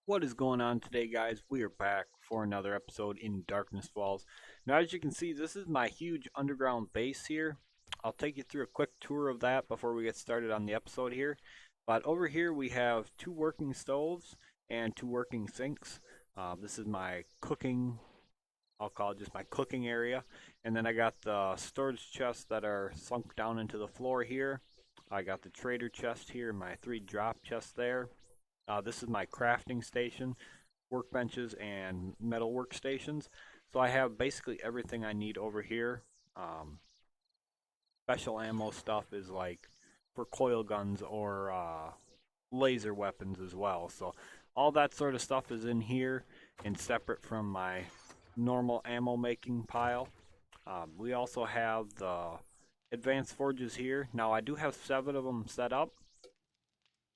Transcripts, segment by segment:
What is going on today, guys? We are back for another episode in Darkness Falls. Now, as you can see, this is my huge underground base here. I'll take you through a quick tour of that before we get started on the episode here. But over here, we have two working stoves and two working sinks. This is my cooking, I'll call it just my cooking area. And then I got the storage chests that are sunk down into the floor here. I got the trader chest here, my three drop chests there. This is my crafting station, workbenches, and metal workstations. So I have basically everything I need over here. Um, Special ammo stuff is like for coil guns or laser weapons as well. So all that sort of stuff is in here and separate from my normal ammo making pile. We also have the advanced forges here. Now I do have 7 of them set up,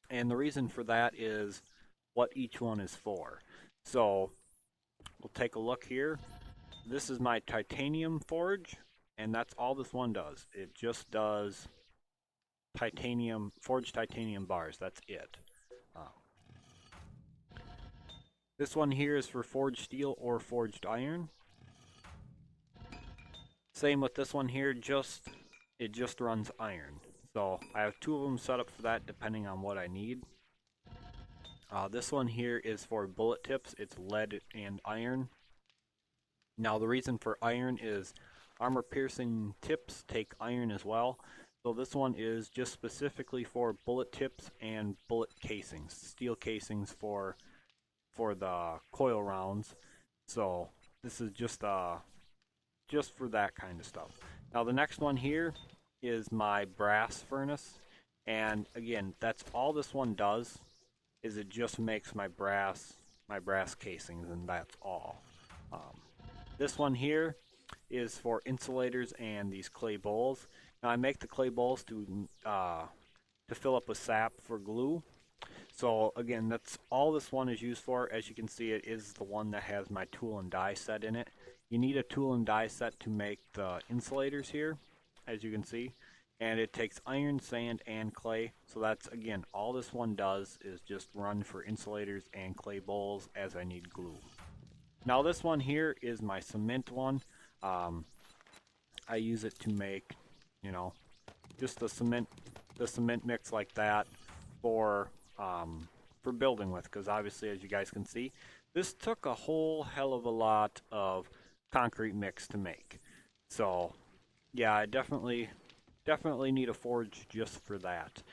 and the reason for that is what each one is for. So we'll take a look here. This is my titanium forge, and that's all this one does. It just does titanium, forged titanium bars. That's it. Uh, this one here is for forged steel or forged iron. Same with this one here, it just runs iron. So I have 2 of them set up for that depending on what I need. This one here is for bullet tips. It's lead and iron. Now the reason for iron is armor piercing tips take iron as well. So this one is just specifically for bullet tips and bullet casings, steel casings for the coil rounds. So this is just for that kind of stuff. Now the next one here is my brass furnace, and again, that's all this one does is it just makes my brass casings, and that's all. Um, this one here is for insulators and these clay bowls. Now I make the clay bowls to fill up with sap for glue. So again, that's all this one is used for. As you can see, it is the one that has my tool and die set in it. You need a tool and die set to make the insulators here, as you can see. And it takes iron, sand, and clay. So that's, again, all this one does is just run for insulators and clay bowls as I need glue. Now this one here is my cement one. Um, I use it to make, you know, just the cement mix like that for for building with. Because obviously, as you guys can see, this took a whole hell of a lot of concrete mix to make. So yeah, I definitely need a forge just for that.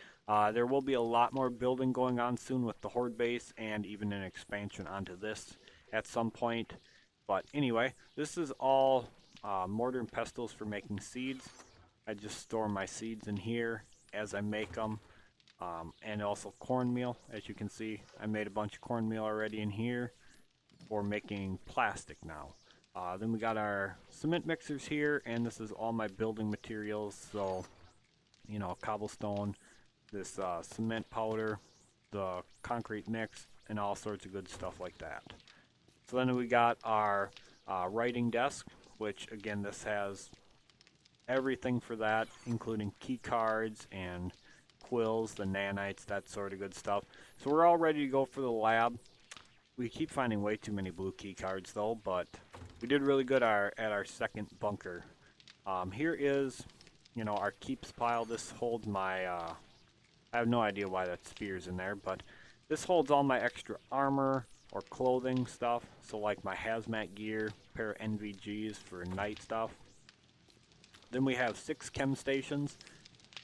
There will be a lot more building going on soon with the horde base and even an expansion onto this at some point. But anyway, this is all mortar and pestles for making seeds. I just store my seeds in here as I make them. And also cornmeal. As you can see, I made a bunch of cornmeal already in here for making plastic now. Then we got our cement mixers here, and this is all my building materials. So, cobblestone, this cement powder, the concrete mix, and all sorts of good stuff like that. So then we got our writing desk, which again, this has everything for that, including key cards and quills, the nanites, that sort of good stuff. So we're all ready to go for the lab. We keep finding way too many blue key cards though, but we did really good at our second bunker. Here is, our keeps pile. This holds my, I have no idea why that spear's in there, but this holds all my extra armor or clothing stuff. So like my hazmat gear, pair of NVGs for night stuff. Then we have 6 chem stations,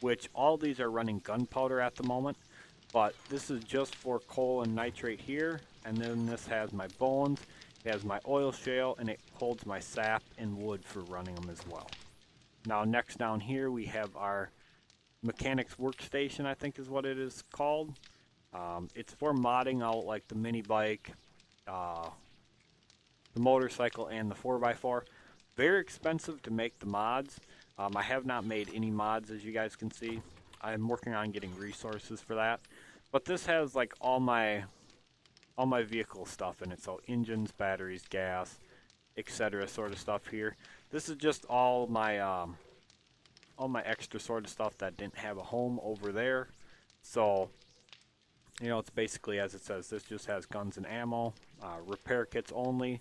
which all these are running gunpowder at the moment. But this is just for coal and nitrate here. And then this has my bones, it has my oil shale, and it holds my sap and wood for running them as well. Now next down here we have our mechanics workstation, I think is what it is called. It's for modding out like the mini bike, uh, the motorcycle, and the 4x4. Very expensive to make the mods. I have not made any mods, as you guys can see. I'm working on getting resources for that. But this has like all my vehicle stuff in it, so engines, batteries, gas, etc. sort of stuff here. This is just all my extra sort of stuff that didn't have a home over there. So You know, it's basically as it says. This just has guns and ammo, repair kits only,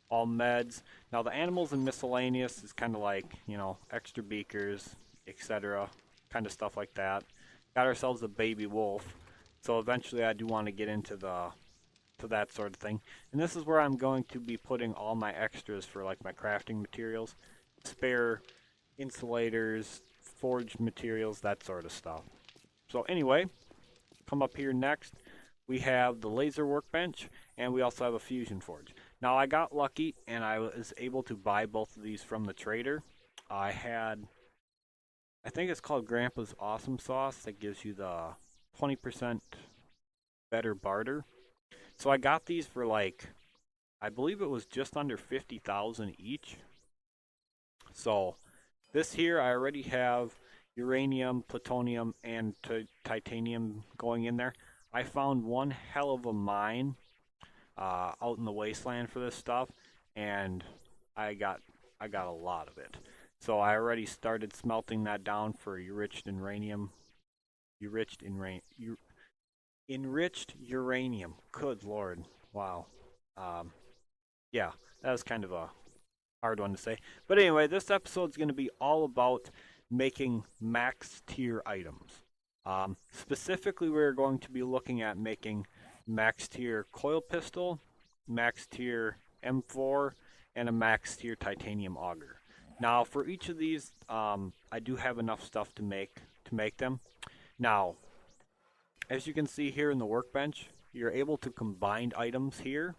all meds. Now the animals and miscellaneous is kind of like, you know, extra beakers, etc. Kind of stuff like that. Got ourselves a baby wolf. So eventually I do want to get into that sort of thing. And this is where I'm going to be putting all my extras for like my crafting materials, spare insulators, forged materials, that sort of stuff. So anyway, come up here next. We have the laser workbench, and we also have a fusion forge. Now I got lucky, and I was able to buy both of these from the trader. I had, I think it's called Grandpa's Awesome Sauce that gives you the 20% better barter. So I got these for like, I believe it was just under 50,000 each. So this here, I already have uranium, plutonium, and titanium going in there. I found one hell of a mine out in the wasteland for this stuff, and I got I got a lot of it. So I already started smelting that down for enriched in enriched uranium. Good lord, wow. Um, yeah, that was kind of a hard one to say. But anyway, this episode is going to be all about making max tier items. Specifically, we're going to be looking at making max tier coil pistol, max tier M4, and a max tier titanium auger. Now, for each of these, I do have enough stuff to make them. Now, as you can see here in the workbench, you're able to combine items here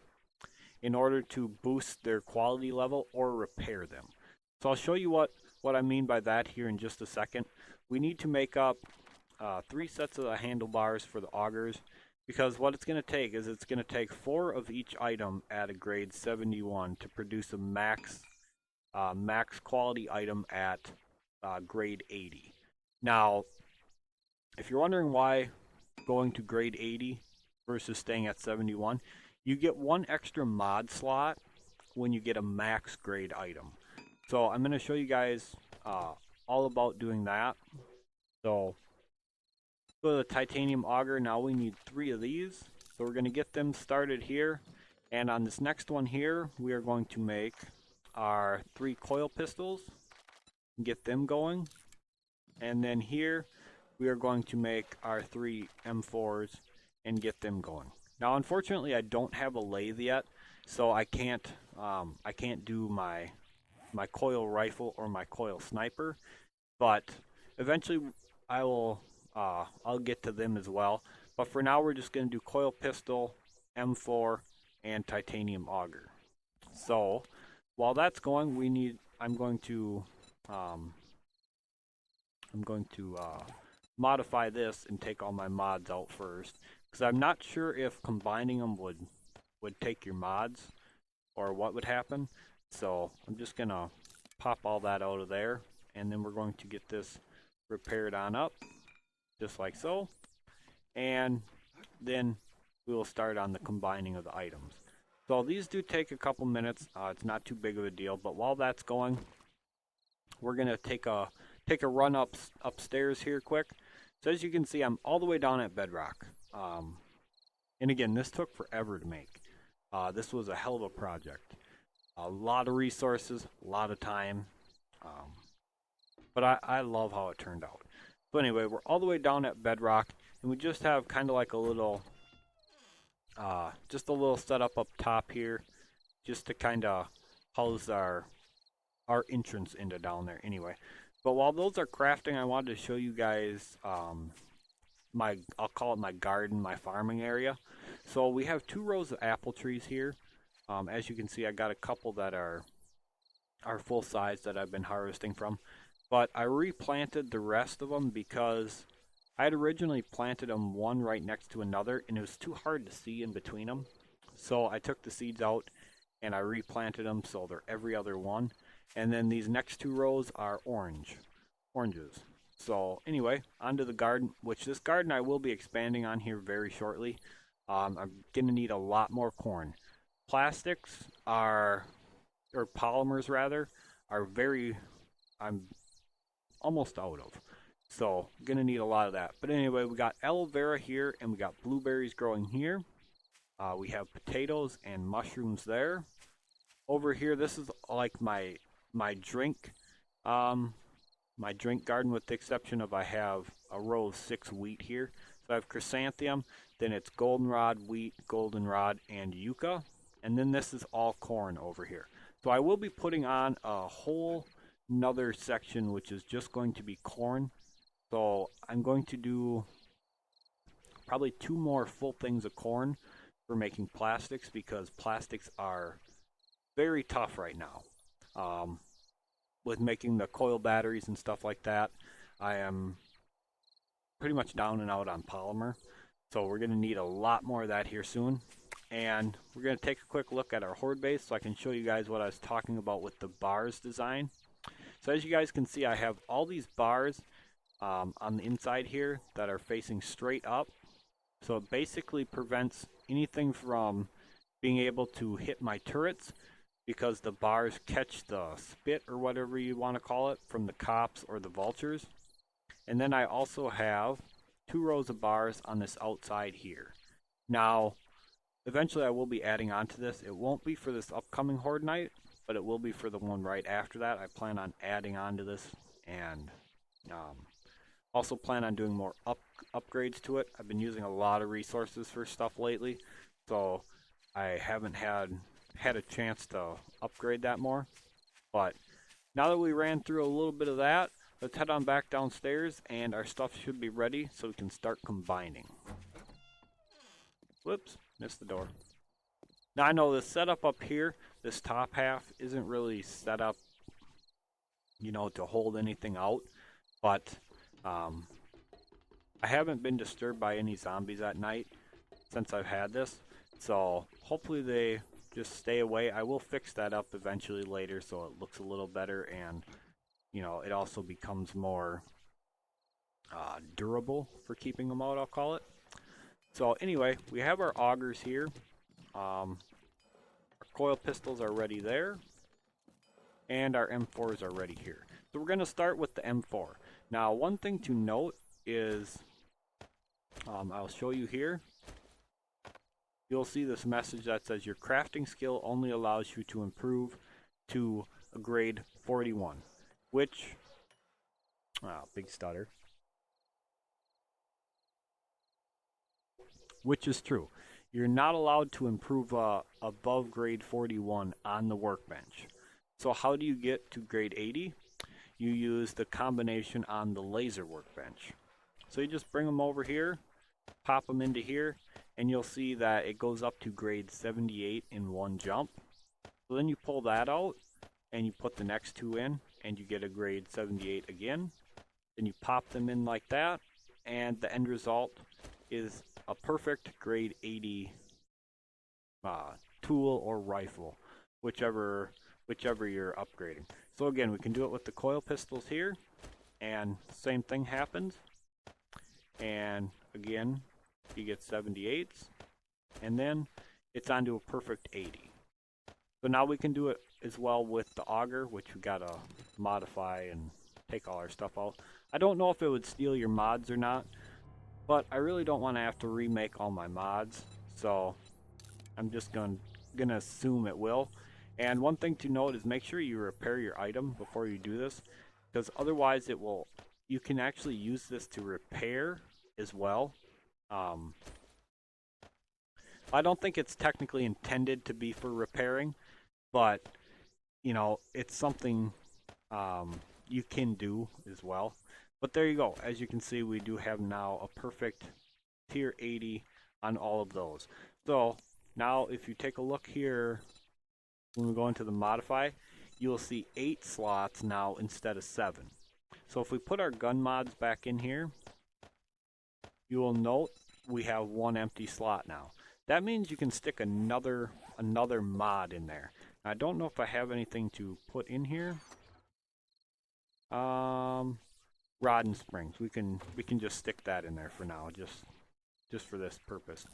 in order to boost their quality level or repair them. So I'll show you what I mean by that here in just a second. We need to make up 3 sets of the handlebars for the augers, because what it's going to take is it's going to take 4 of each item at a grade 71 to produce a max quality item at grade 80. Now, if you're wondering why going to grade 80 versus staying at 71, you get 1 extra mod slot when you get a max grade item. So I'm going to show you guys all about doing that. So go to the titanium auger. Now we need 3 of these. So we're going to get them started here. And on this next one here, we are going to make our 3 coil pistols, get them going. And then here, we are going to make our 3 M4s and get them going. Now, unfortunately, I don't have a lathe yet, so I can't do my coil rifle or my coil sniper. But eventually, I'll get to them as well. But for now, we're just going to do coil pistol, M4, and titanium auger. So while that's going, I'm going to modify this and take all my mods out first, because I'm not sure if combining them would take your mods or what would happen. So I'm just gonna pop all that out of there, and then we're going to get this repaired on up just like so, and then we will start on the combining of the items. So these do take a couple minutes. It's not too big of a deal, but while that's going, we're gonna take a run upstairs here quick. So as you can see, I'm all the way down at bedrock. And again, this took forever to make. This was a hell of a project. A lot of resources, a lot of time. But I love how it turned out. So anyway, we're all the way down at bedrock, and we just have kind of like a little, just a little setup up top here, just to kind of house our entrance into down there anyway. But while those are crafting, I wanted to show you guys I'll call it my garden, my farming area. So we have 2 rows of apple trees here. As you can see, I got a couple that are full size that I've been harvesting from. But I replanted the rest of them because I had originally planted them one right next to another, and it was too hard to see in between them. So I took the seeds out and I replanted them so they're every other one. And then these next 2 rows are oranges. So anyway, onto the garden, which this garden I will be expanding on here very shortly. I'm going to need a lot more corn. Plastics or polymers rather, I'm almost out of. So gonna need a lot of that. But anyway, we got aloe vera here and we got blueberries growing here. We have potatoes and mushrooms there. Over here, this is like my drink um, my drink garden, with the exception of I have a row of 6 wheat here. So I have chrysanthemum, then it's goldenrod, wheat, goldenrod, and yucca. And then this is all corn over here. So I will be putting on a whole another section which is just going to be corn. So I'm going to do probably 2 more full things of corn for making plastics, because plastics are very tough right now. With making the coil batteries and stuff like that, I am pretty much down and out on polymer. So we're going to need a lot more of that here soon. And we're going to take a quick look at our horde base so I can show you guys what I was talking about with the bars design. So as you guys can see, I have all these bars on the inside here that are facing straight up. So it basically prevents anything from being able to hit my turrets, because the bars catch the spit, or whatever you want to call it, from the cops or the vultures. And then I also have 2 rows of bars on this outside here. Now, eventually I will be adding on to this. It won't be for this upcoming Horde Night, but it will be for the one right after that. I plan on adding on to this, and also plan on doing more upgrades to it. I've been using a lot of resources for stuff lately, so I haven't had a chance to upgrade that more. But now that we ran through a little bit of that, let's head on back downstairs and our stuff should be ready so we can start combining. Whoops, missed the door. Now I know the setup up here, this top half, isn't really set up, to hold anything out, but I haven't been disturbed by any zombies at night since I've had this, so hopefully they just stay away. I will fix that up eventually later so it looks a little better, and it also becomes more durable for keeping them out, I'll call it. So anyway, we have our augers here. Our coil pistols are ready there, and our M4s are ready here. So we're going to start with the M4. Now, one thing to note is, I'll show you here. You'll see this message that says your crafting skill only allows you to improve to a grade 41, which, big stutter, which is true. You're not allowed to improve above grade 41 on the workbench. So how do you get to grade 80? You use the combination on the laser workbench. So you just bring them over here, pop them into here, and you'll see that it goes up to grade 78 in one jump. So then you pull that out, and you put the next 2 in, and you get a grade 78 again. Then you pop them in like that, and the end result is a perfect grade 80 tool or rifle, whichever you're upgrading. So again, we can do it with the coil pistols here, and same thing happens. And again, you get 78s, and then it's onto a perfect 80. So now we can do it as well with the auger, which we gotta modify and take all our stuff out. I don't know if it would steal your mods or not, but I really don't want to have to remake all my mods, so I'm just gonna assume it will. And one thing to note is make sure you repair your item before you do this, because otherwise you can actually use this to repair as well. I don't think it's technically intended to be for repairing, but it's something you can do as well. But there you go. As you can see, we do have now a perfect tier 80 on all of those. So now if you take a look here, when we go into the modify, you'll see 8 slots now instead of 7. So if we put our gun mods back in here, you will note we have 1 empty slot now. That means you can stick another mod in there. Now, I don't know if I have anything to put in here. Rod and springs. We can just stick that in there for now, just for this purpose.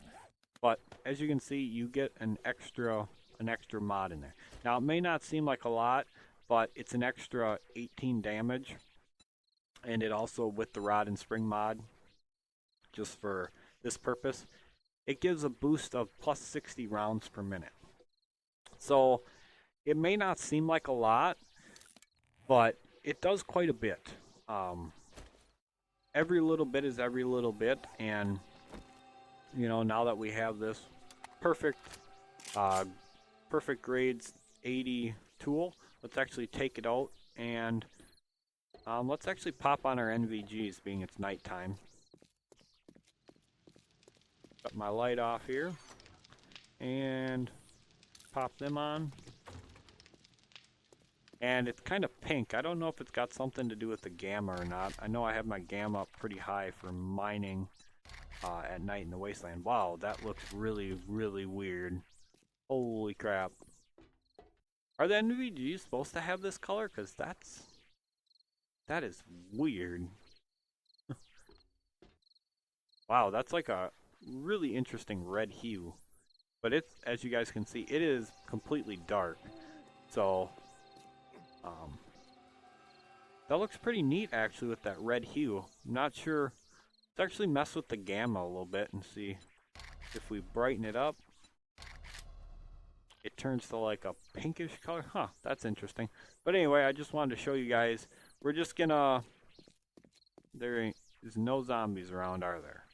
But as you can see, you get an extra mod in there. Now it may not seem like a lot, but it's an extra 18 damage and it also, with the rod and spring mod, just for this purpose, it gives a boost of plus 60 rounds per minute. So it may not seem like a lot, but it does quite a bit. Every little bit is every little bit, and now that we have this perfect, uh, perfect grades 80 tool, let's actually take it out and let's actually pop on our NVGs, being it's nighttime. Cut my light off here and pop them on. And it's kind of pink. I don't know if it's got something to do with the gamma or not. I know I have my gamma up pretty high for mining at night in the wasteland. Wow, that looks really, really weird. Holy crap. Are the NVGs supposed to have this color? Because that is weird. Wow, that's like a really interesting red hue. But it's, as you guys can see, it is completely dark. So, that looks pretty neat actually with that red hue. I'm not sure. Let's actually mess with the gamma a little bit and see if we brighten it up. It turns to like a pinkish color. Huh, that's interesting. But anyway, I just wanted to show you guys. We're just gonna... There's no zombies around, are there?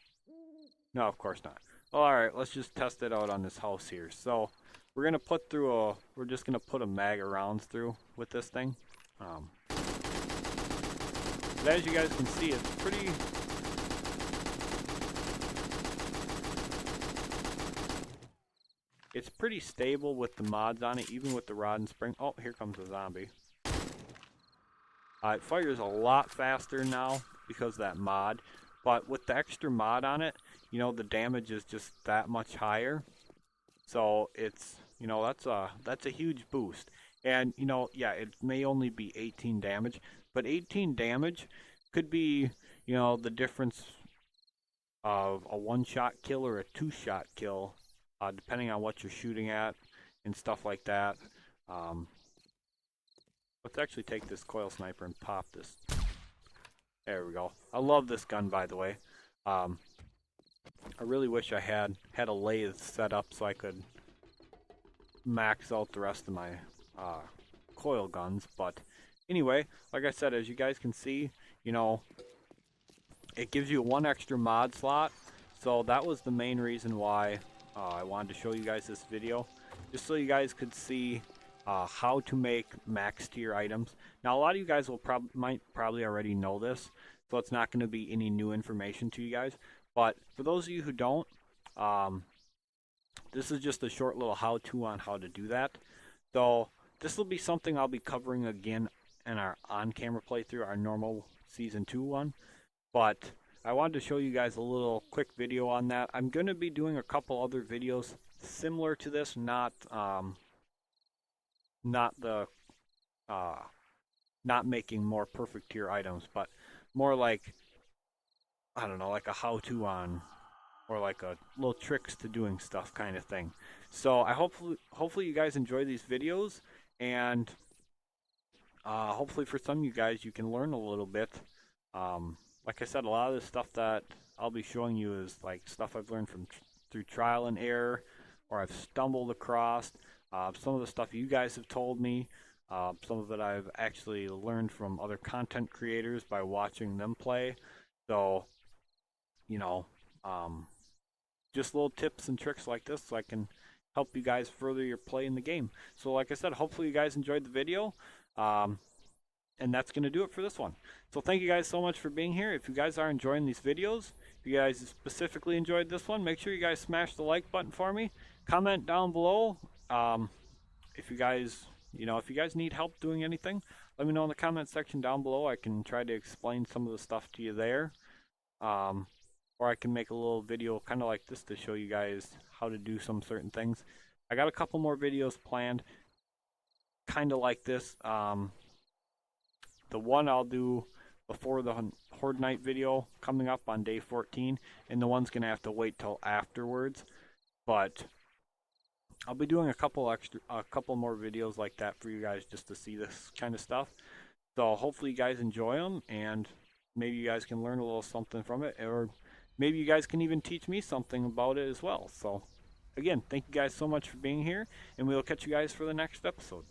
No, of course not. Well, alright, let's just test it out on this house here. So, we're gonna put through a... We're just gonna put a mag of rounds through with this thing. But as you guys can see, it's pretty... It's pretty stable with the mods on it, even with the rod and spring. Oh, here comes a zombie. It fires a lot faster now because of that mod. But with the extra mod on it, the damage is just that much higher. So it's, that's a huge boost. And, yeah, it may only be 18 damage, but 18 damage could be, the difference of a one-shot kill or a two-shot kill, depending on what you're shooting at and stuff like that. Let's actually take this coil sniper and pop this. There we go. I love this gun, by the way. I really wish I had a lathe set up so I could max out the rest of my coil guns. But anyway, like I said, as you guys can see, it gives you one extra mod slot. So that was the main reason why I wanted to show you guys this video, just so you guys could see how to make max tier items. Now, a lot of you guys might probably already know this, so it's not going to be any new information to you guys. But for those of you who don't, this is just a short little how-to on how to do that. So this will be something I'll be covering again in our on-camera playthrough, our normal Season 2 one. But I wanted to show you guys a little quick video on that. I'm going to be doing a couple other videos similar to this, not making more perfect tier items, but more like, I don't know, like a how-to on, or like a little tricks to doing stuff kind of thing. So I hopefully you guys enjoy these videos, and hopefully for some of you guys you can learn a little bit. Like I said, a lot of the stuff that I'll be showing you is like stuff I've learned through trial and error, or I've stumbled across. Some of the stuff you guys have told me, some of it I've actually learned from other content creators by watching them play. So, just little tips and tricks like this so I can help you guys further your play in the game. So like I said, hopefully you guys enjoyed the video. And that's going to do it for this one. So thank you guys so much for being here. If you guys are enjoying these videos, if you guys specifically enjoyed this one, make sure you guys smash the like button for me. Comment down below. If you guys need help doing anything, let me know in the comment section down below. I can try to explain some of the stuff to you there. Or I can make a little video kind of like this to show you guys how to do some certain things. I got a couple more videos planned kind of like this. The one I'll do before the Horde Night video coming up on day 14, and the one's going to have to wait till afterwards. But I'll be doing a couple more videos like that for you guys just to see this kind of stuff. So hopefully you guys enjoy them, and maybe you guys can learn a little something from it, or maybe you guys can even teach me something about it as well. So, again, thank you guys so much for being here, and we'll catch you guys for the next episode.